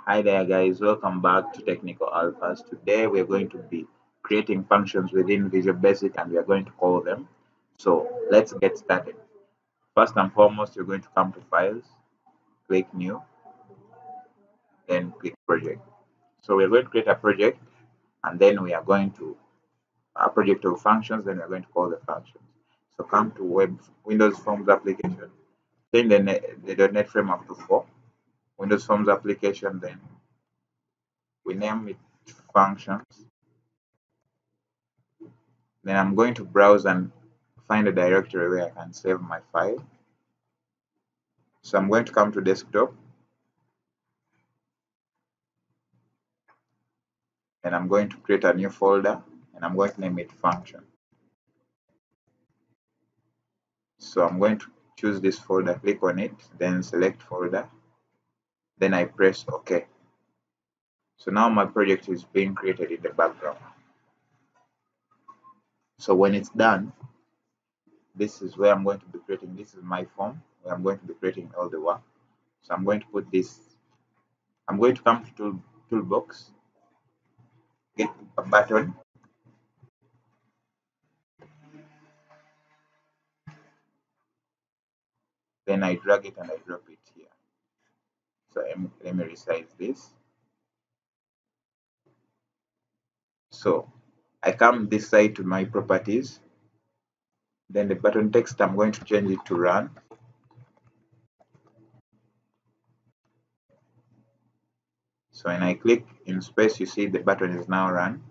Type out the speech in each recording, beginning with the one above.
Hi there guys, welcome back to Technical Alphas. Today we're going to be creating functions within Visual Basic and we are going to call them. So let's get started. First and foremost, you're going to come to Files, click New, then click Project. So we're going to create a project and then we are going to a project of functions, then we're going to call the functions. So come to Windows Forms application, change the .NET framework to 4, Windows Forms application, then we name it functions. Then I'm going to browse and find a directory where I can save my file. So I'm going to come to desktop and I'm going to create a new folder and I'm going to name it function. So I'm going to choose this folder, click on it, then select folder, then I press OK. So now my project is being created in the background. So when it's done, this is where I'm going to be creating. This is my form where I'm going to be creating all the work. So I'm going to put this, I'm going to come to toolbox, get a button, then I drag it and I drop it here. So let me resize this. So I come this side to my properties, then the button text I'm going to change it to run. So when I click in space, you see the button is now run.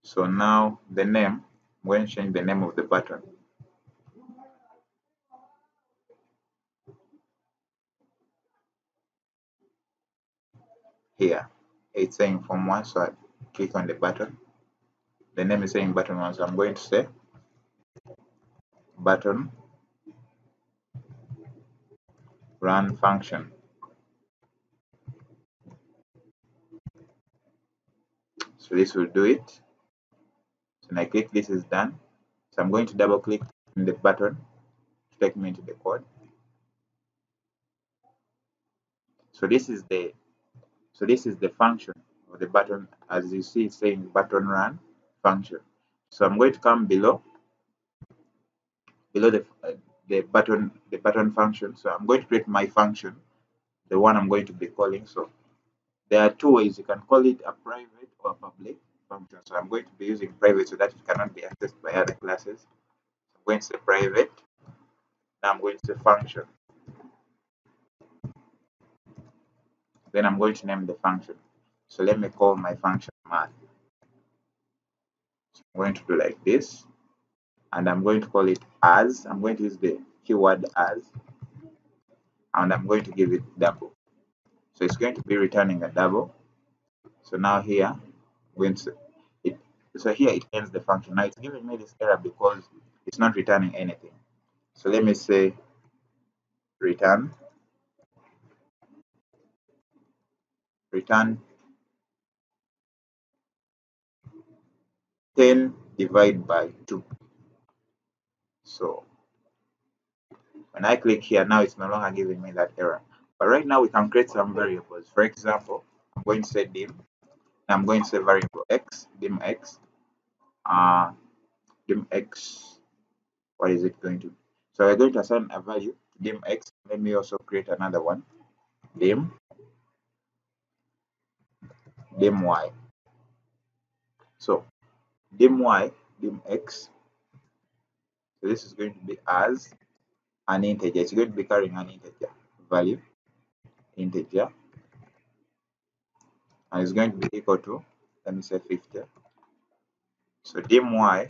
So now the name, I'm going to change the name of the button. Here it's saying form 1, so I click on the button. The name is saying button 1, so I'm going to say button run function. So this will do it. So when I click, this is done. So I'm going to double click on the button to take me into the code. So this is the function of the button. As you see, it's saying button run function. So I'm going to come below the button function. So I'm going to create my function, the one I'm going to be calling. So there are two ways you can call it: a private or a public function. So I'm going to be using private so that it cannot be accessed by other classes. So I'm going to say private. Now I'm going to say function. Then I'm going to name the function. So let me call my function math. So I'm going to do like this, and I'm going to call it as. I'm going to use the keyword as, and I'm going to give it double. So it's going to be returning a double. So now here, going to it. So here it ends the function. Now it's giving me this error because it's not returning anything. So let me say return 10 divided by 2. So when I click here, now it's no longer giving me that error. But right now we can create some variables. For example, I'm going to say dim. I'm going to say variable x, dim x. Dim x, what is it going to be? So we're going to assign a value to dim x. Let me also create another one, dim y. So dim y, dim x. So this is going to be as an integer. It's going to be carrying an integer value, integer, and it's going to be equal to, let me say 50. So dim y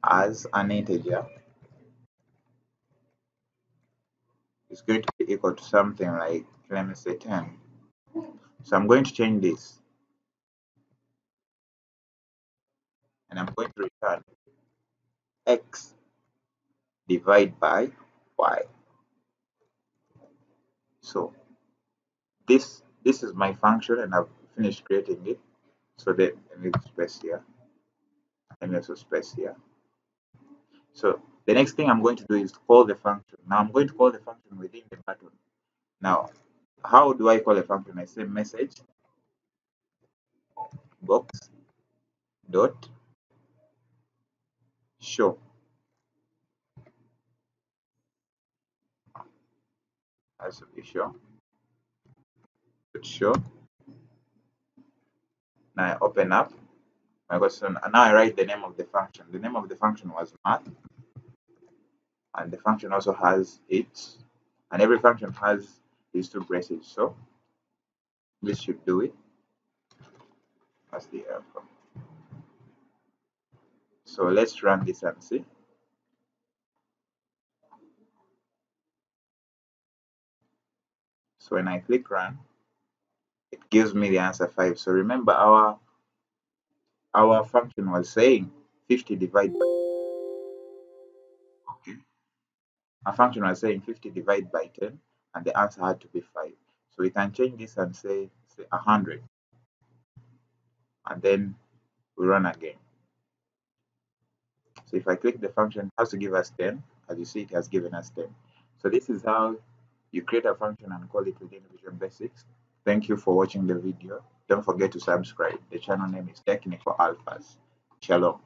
as an integer is going to be equal to something like, let me say 10. So I'm going to change this and I'm going to return x divided by y. So this is my function and I've finished creating it. So then I need space here. Let me also space here. So the next thing I'm going to do is to call the function. Now I'm going to call the function within the button. Now How do I call a function? I say message box dot show. Has to be show. Dot show. Now I open up my question, and now I write the name of the function. The name of the function was math, and the function also has it, and every function has these two braces. So this should do it. That's the outcome. So let's run this and see. So when I click run, it gives me the answer 5. So remember our function was saying 50 divided by, okay. Our function was saying 50 divided by 10, and the answer had to be 5. So we can change this and say 100, and then we run again. So if I click the function, it has to give us 10. As you see, it has given us 10. So this is how you create a function and call it within Visual Basics. Thank you for watching the video. Don't forget to subscribe. The channel name is Technical Alphas. Shalom.